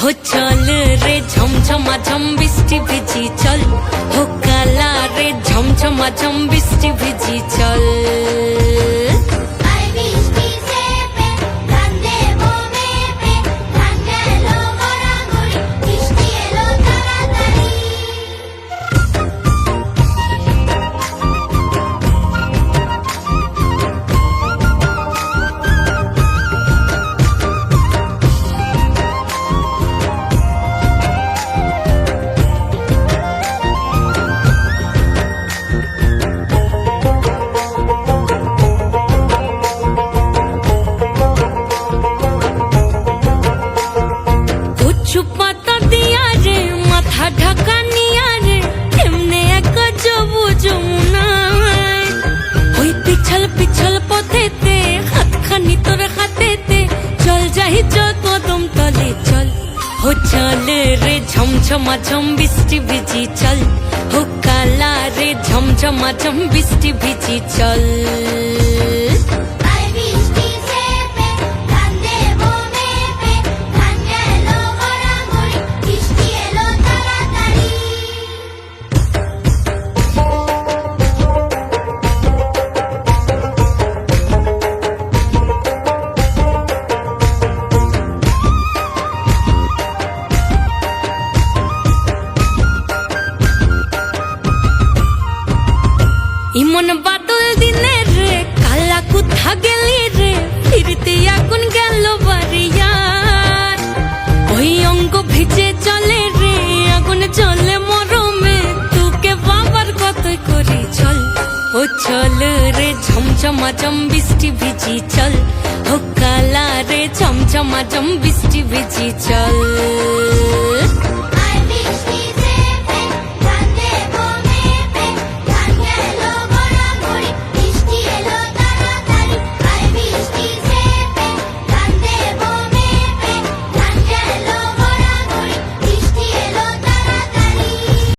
हो चल रे झमझमा झम बृष्टि भिजी चल, हो काला रे झमझमा झम बृष्टि भिजी चल। পাতা দিয়া রে মাথা ঢাকা নিয়া রে এমনে এক যাবো যমুনায়, ওই পিছল পিছল পথেতে হাতখানি তোর হাতেতে চল যাই কদম তলে চল। हो चल रे झमझमा झम बृष्टि भिजी चल, हो काला रे झमझमा झम बृष्टि भिजी चल। ইমন বাদল দিনে রে কালা কোথা গেলি রে, ফিরতে আগুন গেল বাড়িয়ার, ওই অঙ্গ ভিজে চলে রে আগুন চলে মরমে, তোকে বাবার কতই করি চল। ও চল রে ঝমঝমা ঝম বৃষ্টি ভিজি চল, ও কালা রে ঝমঝমা ঝম বৃষ্টি ভিজি চল।